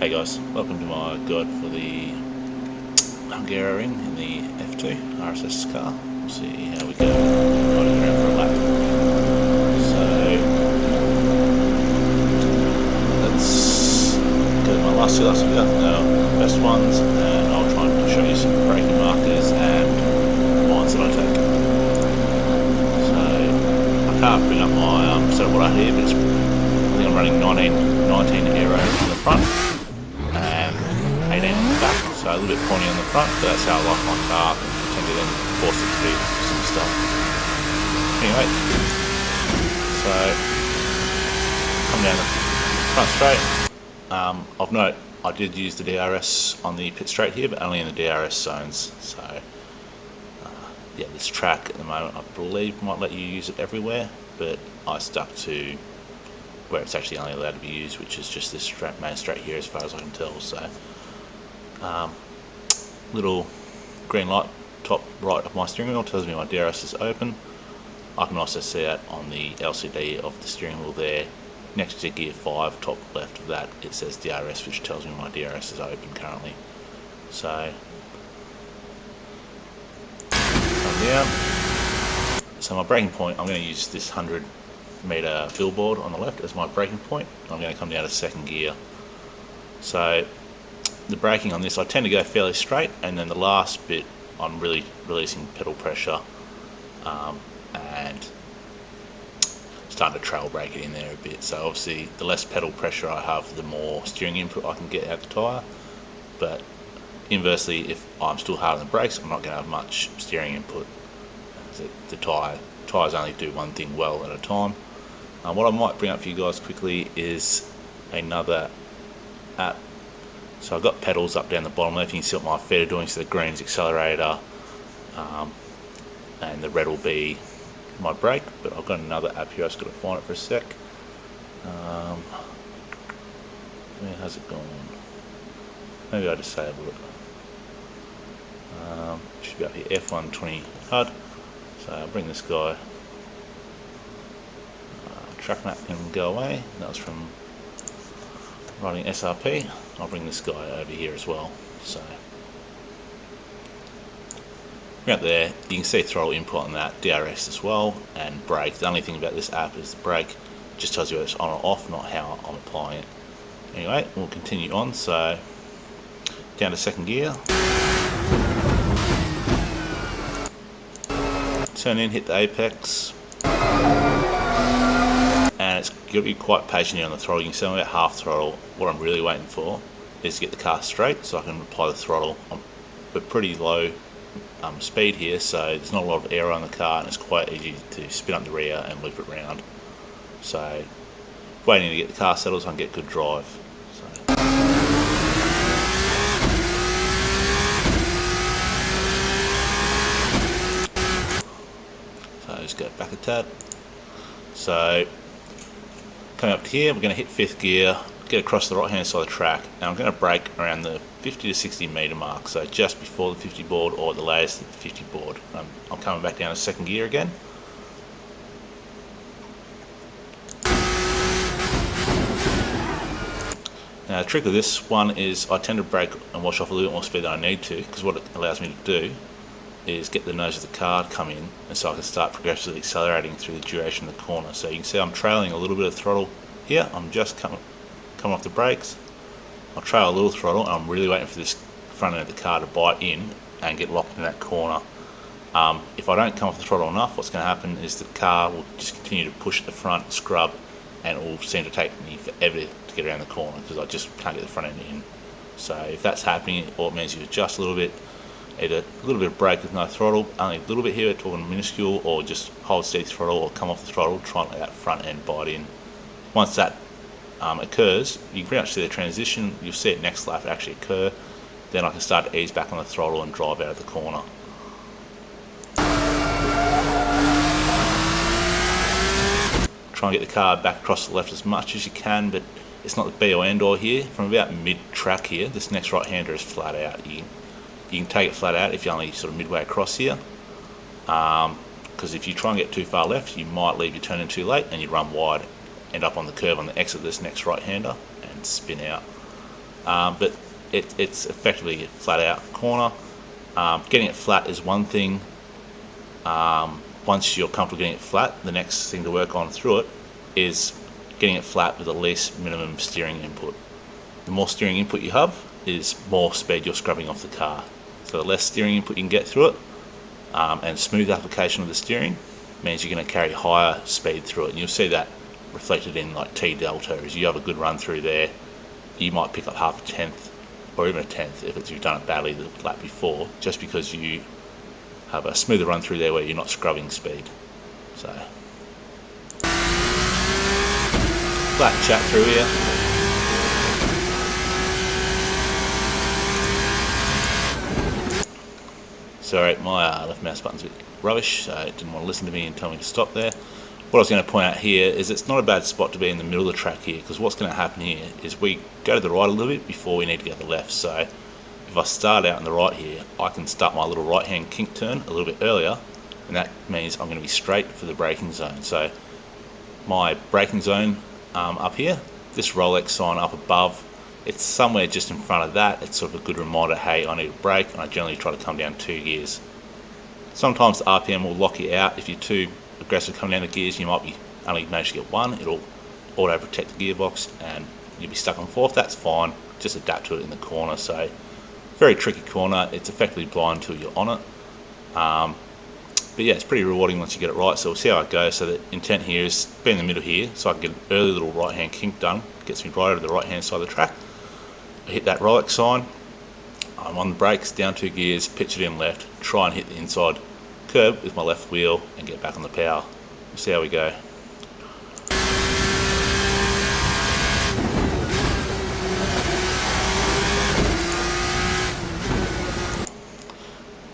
Hey guys, welcome to my guide for the Hungary in the F2 RSS car. We'll see how we go riding around for a lap. So let's go to my last two laps of the best ones, and I'll try and show you some braking markers and lines that I take. So I can't bring up my setup right here, but I think I'm running 19 aero in the front and 18 in the back, so a little bit pointy on the front, but that's how I like my car. I tend to then force it to do some stuff. Anyway, so come down the front straight. Of note, I did use the DRS on the pit straight here, but only in the DRS zones. So yeah, this track at the moment I believe might let you use it everywhere, but I stuck to where it's actually only allowed to be used, which is just this main straight here as far as I can tell. So little green light top right of my steering wheel tells me my DRS is open. I can also see that on the LCD of the steering wheel there, next to gear 5, top left of that, it says DRS, which tells me my DRS is open currently. So come down. So my braking point, I'm going to use this 100-meter billboard on the left as my braking point. I'm going to come down to second gear. So the braking on this, I tend to go fairly straight, and then the last bit I'm really releasing pedal pressure and starting to trail brake it in there a bit. So obviously the less pedal pressure I have, the more steering input I can get out the tyre, but inversely, if I'm still hard on the brakes, I'm not going to have much steering input. The tyres only do one thing well at a time. What I might bring up for you guys quickly is another app. So I've got pedals up down the bottom left. You can see what my feet are doing. So the green is accelerator, and the red will be my brake. But I've got another app here. I've just got to find it for a sec. Where has it gone? Maybe I disable it. Should be up here. F120 HUD. So I'll bring this guy. Track map can go away. That was from riding SRP. I'll bring this guy over here as well. So out there, you can see throttle input on that, DRS as well, and brake. The only thing about this app is the brake. It just tells you whether it's on or off, not how I'm applying it. Anyway, we'll continue on. So down to second gear. Turn in, hit the apex. And it's got to be quite patient here on the throttle. You can see I'm about half throttle. What I'm really waiting for is to get the car straight so I can apply the throttle. I'm at pretty low speed here, so there's not a lot of air on the car, and it's quite easy to spin up the rear and loop it around. So waiting to get the car settled so I can get good drive. So just go back a tad. So coming up to here, we're going to hit fifth gear, get across the right hand side of the track, and I'm going to brake around the 50 to 60 metre mark, so just before the 50 board or at the latest at the 50 board. I'm coming back down to second gear again. Now the trick of this one is I tend to brake and wash off a little bit more speed than I need to, because what it allows me to do is get the nose of the car to come in, and so I can start progressively accelerating through the duration of the corner. So you can see I'm trailing a little bit of throttle here. I'm just coming off the brakes. I'll trail a little throttle, and I'm really waiting for this front end of the car to bite in and get locked in that corner. If I don't come off the throttle enough, what's going to happen is the car will just continue to push at the front, scrub, and it will seem to take me forever to get around the corner because I just can't get the front end in. So if that's happening, all it means you adjust a little bit, either a little bit of brake with no throttle, only a little bit here, we're talking minuscule, or just hold steady throttle or come off the throttle, try and let that front end bite in. Once that occurs, you can pretty much see the transition. You'll see it next lap actually occur. Then I can start to ease back on the throttle and drive out of the corner. Try and get the car back across the left as much as you can, but it's not the be or end all here. From about mid-track here, this next right-hander is flat out. You can take it flat out if you're only sort of midway across here, because if you try and get too far left, you might leave your turn in too late and you run wide, end up on the curb on the exit of this next right-hander and spin out. but it's effectively a flat out corner. Getting it flat is one thing. Once you're comfortable getting it flat, the next thing to work on through it is getting it flat with the least minimum steering input. The more steering input you have is more speed you're scrubbing off the car. So the less steering input you can get through it, and smooth application of the steering means you're going to carry higher speed through it. And you'll see that reflected in like T delta. As you have a good run through there, you might pick up half a tenth or even a tenth if you've done it badly the lap before, just because you have a smoother run through there where you're not scrubbing speed. So flat chat through here. Sorry, my left mouse button's a bit rubbish, so it didn't want to listen to me and tell me to stop there. What I was going to point out here is it's not a bad spot to be in the middle of the track here, because what's going to happen here is we go to the right a little bit before we need to go to the left. So if I start out on the right here, I can start my little right hand kink turn a little bit earlier, and that means I'm going to be straight for the braking zone. So my braking zone up here, this Rolex sign up above, it's somewhere just in front of that. It's sort of a good reminder, hey, I need a brake, and I generally try to come down 2 gears. Sometimes the RPM will lock you out. If you're too aggressive coming down the gears, you might be only manage to get one. It'll auto protect the gearbox and you'll be stuck on fourth. That's fine, just adapt to it in the corner. So very tricky corner, it's effectively blind until you're on it, but yeah, it's pretty rewarding once you get it right. So we'll see how it goes. So the intent here is be in the middle here, so I can get an early little right hand kink done, gets me right over the right hand side of the track. I hit that Rolex sign, I'm on the brakes, down 2 gears, pitch it in left, try and hit the inside curb with my left wheel and get back on the power. We'll see how we go.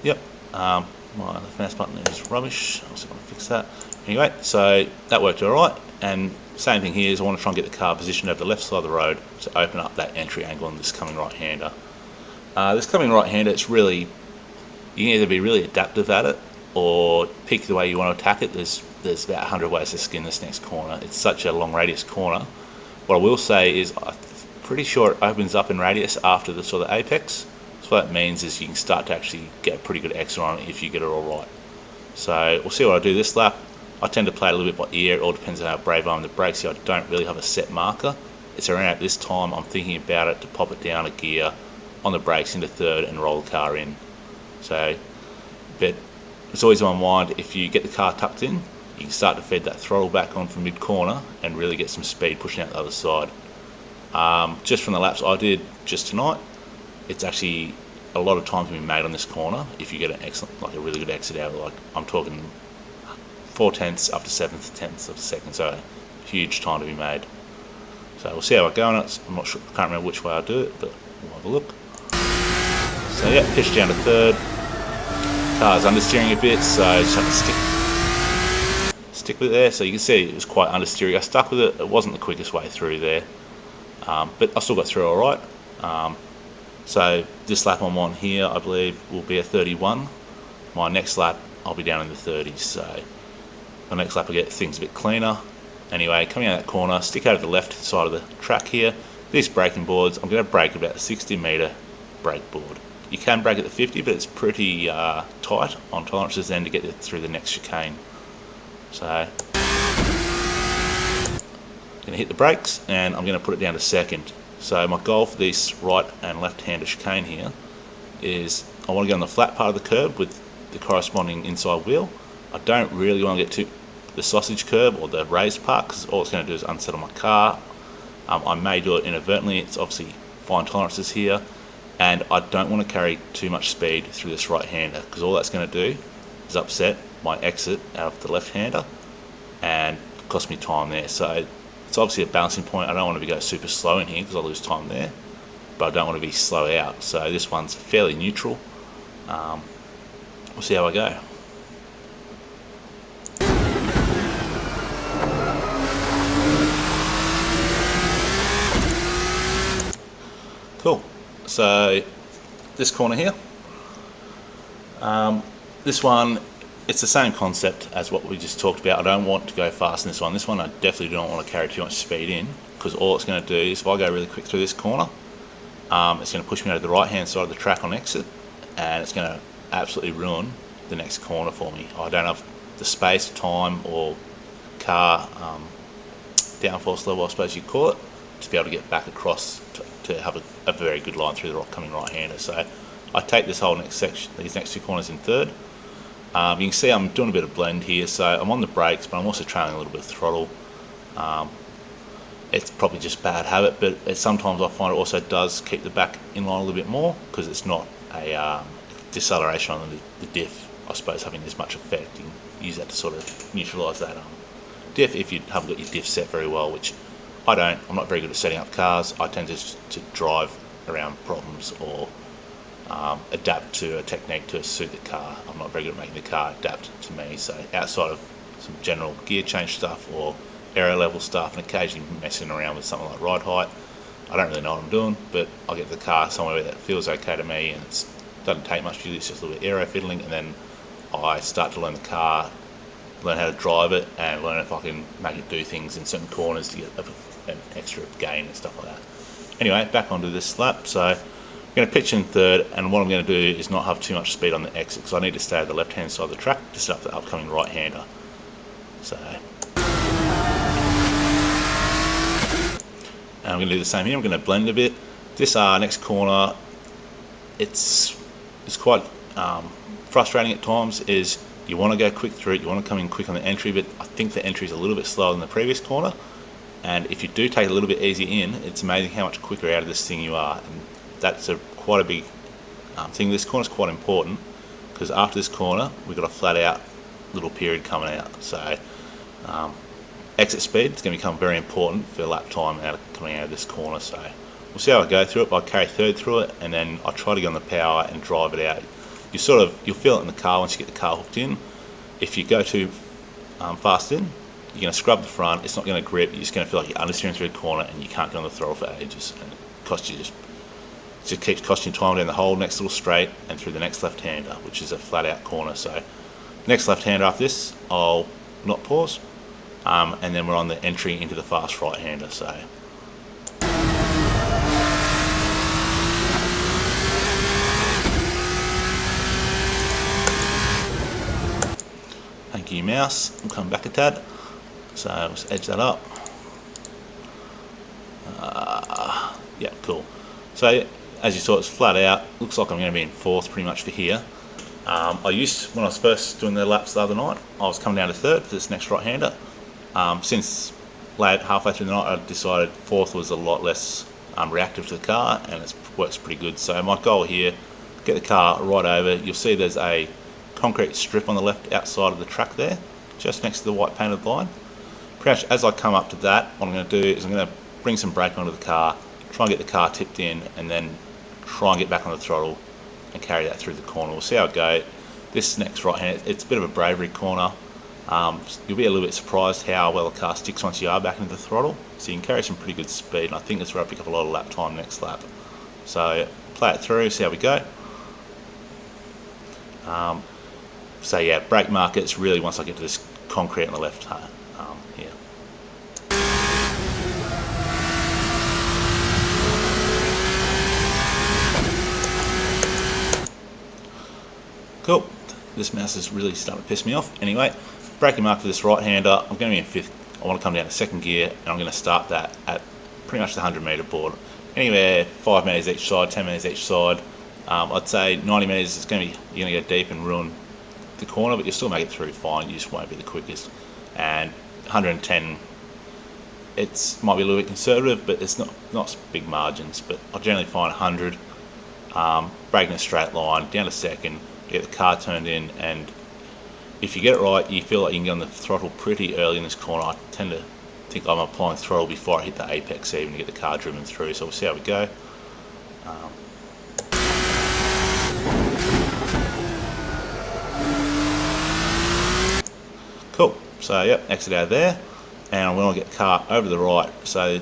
Yep, my left mouse button is rubbish. I'm just going to fix that. Anyway, so that worked alright, and same thing here is I want to try and get the car positioned over the left side of the road to open up that entry angle on this coming right-hander. This coming right-hander, it's really, you can either be really adaptive at it or pick the way you want to attack it. There's about 100 ways to skin this next corner. It's such a long radius corner. What I will say is I'm pretty sure it opens up in radius after the sort of apex. So what that means is you can start to actually get a pretty good exit on it if you get it all right. So we'll see what I do this lap. I tend to play it a little bit by ear. It all depends on how brave I am with the brakes. I don't really have a set marker. It's around at this time I'm thinking about it to pop it down a gear on the brakes into third and roll the car in. So, but it's always on my mind, if you get the car tucked in, you can start to feed that throttle back on from mid-corner and really get some speed pushing out the other side. Just from the laps I did just tonight, it's actually a lot of time can be made on this corner if you get an excellent, like a really good exit out. Like I'm talking 4/10 up to 7/10 of a second, so huge time to be made. So we'll see how I go on it. I'm not sure, can't remember which way I do it, but we'll have a look. So yeah, pitch down to third. Car's understeering a bit, so just have to stick with it there. So you can see it was quite understeering. I stuck with it. It wasn't the quickest way through there, but I still got through all right. So this lap I'm on here, I believe, will be a 31. My next lap, I'll be down in the 30s. So the next lap I get things a bit cleaner. Anyway, coming out of that corner, stick out of the left side of the track here. These braking boards, I'm going to brake about a 60 metre brake board. You can brake at the 50, but it's pretty tight on tolerances then to get it through the next chicane. So I'm going to hit the brakes and I'm going to put it down to second. So my goal for this right and left-hander chicane here is I want to get on the flat part of the curb with the corresponding inside wheel. I don't really want to get to the sausage curb or the raised part, because all it's going to do is unsettle my car. I may do it inadvertently. It's obviously fine tolerances here, and I don't want to carry too much speed through this right-hander, because all that's going to do is upset my exit out of the left-hander and cost me time there. So it's obviously a balancing point. I don't want to go super slow in here because I lose time there, but I don't want to be slow out. So this one's fairly neutral. We'll see how I go. Cool. So this corner here, this one, it's the same concept as what we just talked about. I don't want to go fast in this one. This one I definitely don't want to carry too much speed in, because all it's going to do is if I go really quick through this corner, it's going to push me over the right hand side of the track on exit, and it's going to absolutely ruin the next corner for me. I don't have the space, time, or car downforce level, I suppose you'd call it, to be able to get back across to have a very good line through the coming right-hander. So I take this whole next section, these next two corners in third. You can see I'm doing a bit of blend here, so I'm on the brakes, but I'm also trailing a little bit of throttle. It's probably just bad habit, but sometimes I find it also does keep the back in line a little bit more, because it's not a deceleration on the diff, I suppose, having as much effect. You can use that to sort of neutralise that diff if you haven't got your diff set very well, which I don't. I'm not very good at setting up cars. I tend to drive around problems or adapt to a technique to suit the car. I'm not very good at making the car adapt to me, so outside of some general gear change stuff or aero level stuff and occasionally messing around with something like ride height, I don't really know what I'm doing, but I'll get the car somewhere that feels okay to me, and it doesn't take much to do. It's just a little bit aero fiddling, and then I start to learn the car, learn how to drive it, and learn if I can make it do things in certain corners to get an extra gain and stuff like that. Anyway, back onto this lap. So I'm going to pitch in third, and what I'm going to do is not have too much speed on the exit, because I need to stay at the left hand side of the track to set up the upcoming right hander. So and I'm going to do the same here. I'm going to blend a bit. This next corner, it's quite frustrating at times. Is you want to go quick through it, you want to come in quick on the entry, but I think the entry is a little bit slower than the previous corner. And if you do take it a little bit easy in, it's amazing how much quicker out of this thing you are. And that's quite a big thing. This corner is quite important, because after this corner, we've got a flat out little period coming out. So exit speed is going to become very important for lap time coming out of this corner. So we'll see how I go through it. But I carry third through it, and then I try to get on the power and drive it out. You'll feel it in the car once you get the car hooked in. If you go too fast in, you're going to scrub the front. It's not going to grip. You're just going to feel like you're understeering through the corner, and you can't get on the throttle for ages. And it just keeps costing you time down the whole next little straight and through the next left-hander, which is a flat-out corner. So next left-hander after this, I'll not pause. And then we're on the entry into the fast right-hander. So thank you, mouse. We'll come back a tad. So let's edge that up. Yeah, cool. So as you saw, it's flat out. Looks like I'm going to be in fourth pretty much for here. When I was first doing the laps the other night, I was coming down to third for this next right-hander. Since halfway through the night, I decided fourth was a lot less reactive to the car, and it works pretty good. So my goal here, get the car right over. You'll see there's a concrete strip on the left outside of the track there, just next to the white painted line. Pretty much as I come up to that, what I'm going to do is I'm going to bring some brake onto the car, try and get the car tipped in, and then try and get back on the throttle and carry that through the corner. We'll see how it goes. This next right hand, it's a bit of a bravery corner. You'll be a little bit surprised how well the car sticks once you are back into the throttle. So you can carry some pretty good speed, and I think it's where I pick up a lot of lap time next lap. So play it through, see how we go. So yeah, brake markets really once I get to this concrete on the left here. Cool. This mouse is really starting to piss me off. Anyway, braking mark for this right-hander. I'm going to be in fifth. I want to come down to second gear, and I'm going to start that at pretty much the 100-metre board. Anywhere 5 metres each side, 10 metres each side. I'd say 90 metres is going to be, you're going to go deep and ruin the corner, but you'll still make it through fine. You just won't be the quickest. And 110, might be a little bit conservative, but it's not big margins. But I generally find 100, braking a straight line down to second, get the car turned in, and if you get it right, you feel like you can get on the throttle pretty early in this corner. I tend to think I'm applying throttle before I hit the apex even to get the car driven through. So we'll see how we go. Cool. So yep, exit out of there, and I'm going to get the car over to the right. So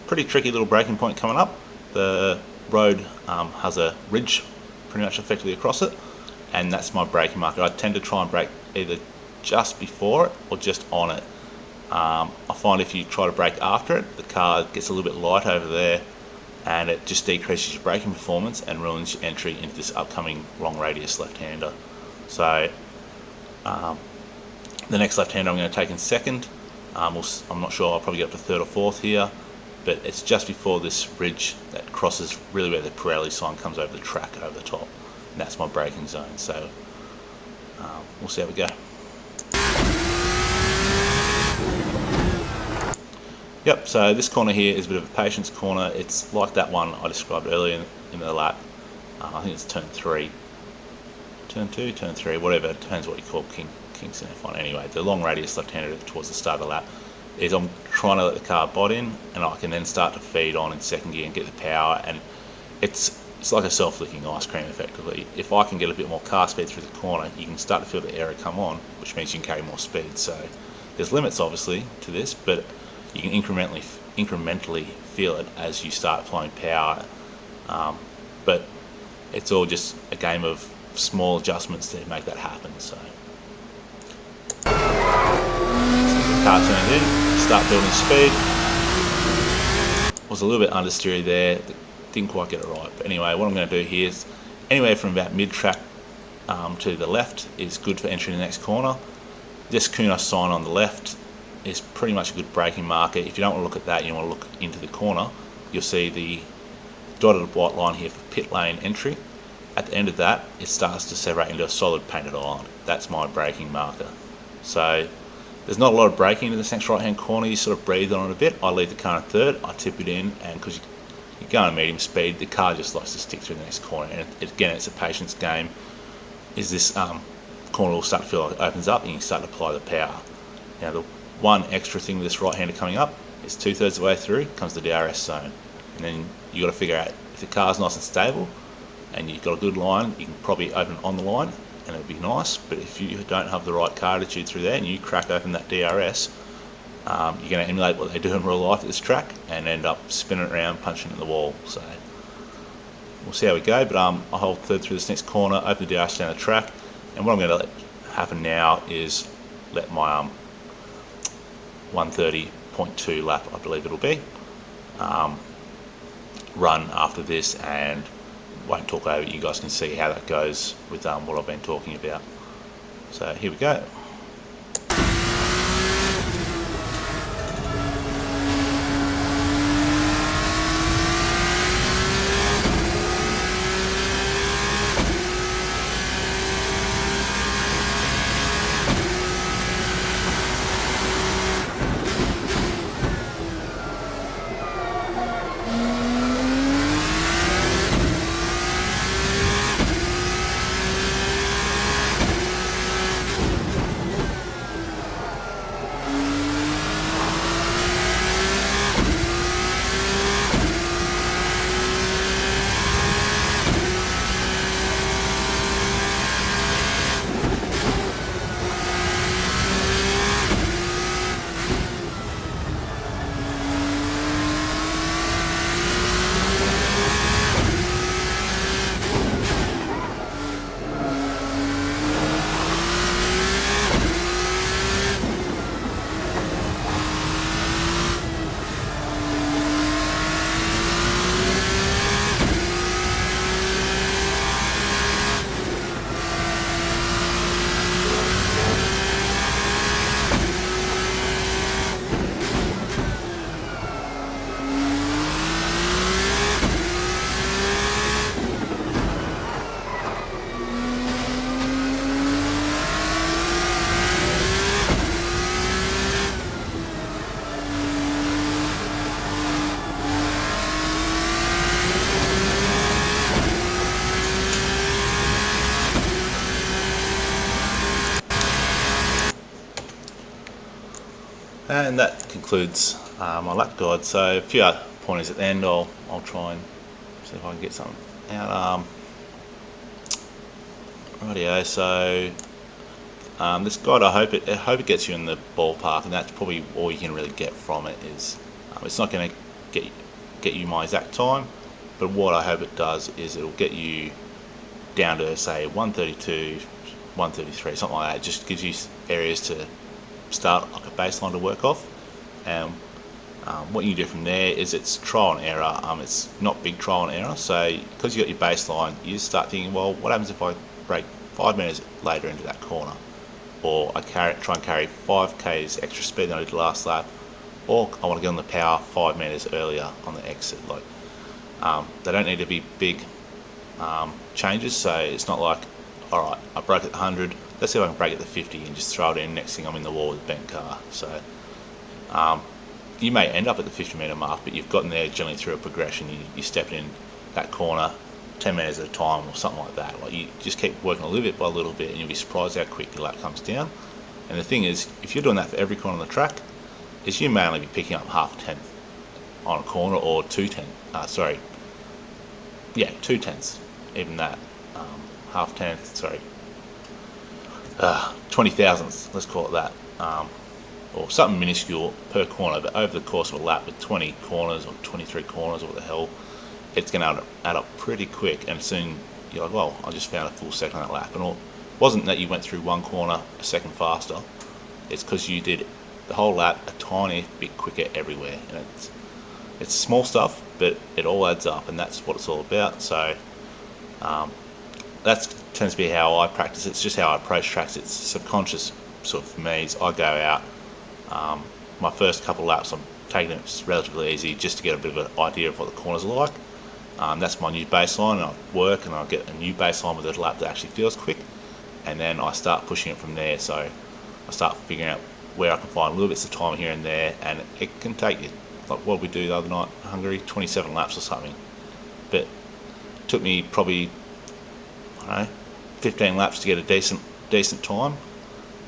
pretty tricky little braking point coming up. The road has a ridge pretty much effectively across it, and that's my braking marker. I tend to try and brake either just before it or just on it. I find if you try to brake after it, the car gets a little bit light over there, and it just decreases your braking performance and ruins your entry into this upcoming long radius left-hander. So the next left-hander I'm going to take in second. I'm not sure, I'll probably get up to third or fourth here, but it's just before this ridge that crosses really where the Pirelli sign comes over the track over the top, and that's my braking zone. So we'll see how we go. Yep, so this corner here is a bit of a patience corner. It's like that one I described earlier in the lap. I think it's turn 3, turn 2, turn 3, whatever, it depends what you call kinks in F1. Anyway, the long radius left-hander towards the start of the lap is I'm trying to let the car bot in, and I can then start to feed on in second gear and get the power, and it's like a self-licking ice cream effectively. If I can get a bit more car speed through the corner, you can start to feel the aero come on, which means you can carry more speed. So there's limits obviously to this, but you can incrementally feel it as you start applying power. But it's all just a game of small adjustments to make that happen. So the car turned in, start building speed. Was a little bit understeery there, didn't quite get it right. But anyway, what I'm going to do here is anywhere from about mid-track to the left is good for entering the next corner. This Kunos sign on the left is pretty much a good braking marker. If you don't want to look at that, you want to look into the corner, you'll see the dotted white line here for pit lane entry. At the end of that, it starts to separate into a solid painted line. That's my braking marker. So there's not a lot of braking into this next right hand corner. You sort of breathe on it a bit. I leave the car in third, I tip it in, and because you're going at medium speed, the car just likes to stick through the next corner. And again, it's a patience game. Is this corner will start to feel like it opens up and you can start to apply the power. Now the one extra thing with this right hander coming up is 2/3 of the way through comes the DRS zone, and then you got to figure out if the car's nice and stable and you've got a good line, you can probably open it on the line and it'll be nice. But if you don't have the right car attitude through there and you crack open that DRS, you're going to emulate what they do in real life at this track and end up spinning it around, punching at the wall. So we'll see how we go. But I'll hold third through this next corner, open the DRS down the track, and what I'm going to let happen now is let my 130.2 lap, I believe it'll be, run after this, and won't talk over it. You guys can see how that goes with what I've been talking about. So here we go. And that concludes my lap guide. So a few other pointers at the end. I'll try and see if I can get something out. Rightio. So this guide, I hope it gets you in the ballpark, and that's probably all you can really get from it. Is it's not going to get you my exact time, but what I hope it does is it'll get you down to say 132, 133, something like that. It just gives you areas to start like a baseline to work off, and What you do from there is it's trial and error. It's not big trial and error. So because you got your baseline, you just start thinking, well, what happens if I brake 5 meters later into that corner, or I try and carry 5 k's extra speed than I did the last lap, or I want to get on the power 5 meters earlier on the exit. Like they don't need to be big changes. So it's not like, all right, I broke at the 100. Let's see if I can break at the 50 and just throw it in. Next thing I'm in the wall with a bent car. So you may end up at the 50-meter mark, but you've gotten there generally through a progression. You step in that corner 10 meters at a time or something like that. Like you just keep working a little bit by a little bit, and you'll be surprised how quick your lap comes down. And the thing is, if you're doing that for every corner on the track, is you may only be picking up half a tenth on a corner, or 2/10, even that, half tenth, 20 thousandths, let's call it that, or something minuscule per corner. But over the course of a lap with 20 corners or 23 corners or what the hell, it's going to add up pretty quick, and soon you're like, well, I just found a full second on that lap. And it wasn't that you went through one corner a second faster, it's because you did the whole lap a tiny bit quicker everywhere. And it's small stuff, but it all adds up, and that's what it's all about. So that tends to be how I practice. It's just how I approach tracks. It's subconscious sort of for me. Is I go out, my first couple of laps I'm taking it relatively easy just to get a bit of an idea of what the corners are like. That's my new baseline, and I work and I get a new baseline with a lap that actually feels quick, and then I start pushing it from there. So I start figuring out where I can find little bits of time here and there, and it can take you, like what we do the other night in Hungary, 27 laps or something. But it took me probably, I don't know, 15 laps to get a decent time,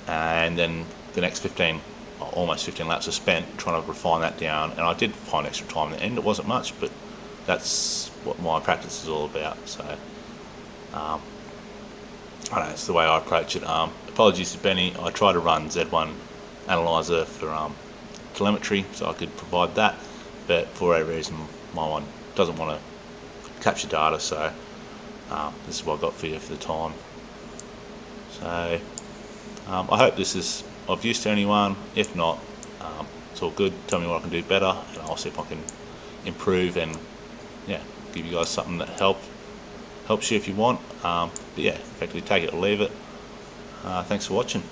and then the next 15, almost 15 laps are spent trying to refine that down. And I did find extra time in the end. It wasn't much, but that's what my practice is all about. So I don't know, it's the way I approach it. Apologies to Benny, I tried to run Z1 analyzer for telemetry so I could provide that, but for a reason my one doesn't want to capture data. So this is what I got for you for the time. So I hope this is of use to anyone. If not, it's all good. Tell me what I can do better, and I'll see if I can improve and give you guys something that helps you if you want. But yeah, effectively take it or leave it. Thanks for watching.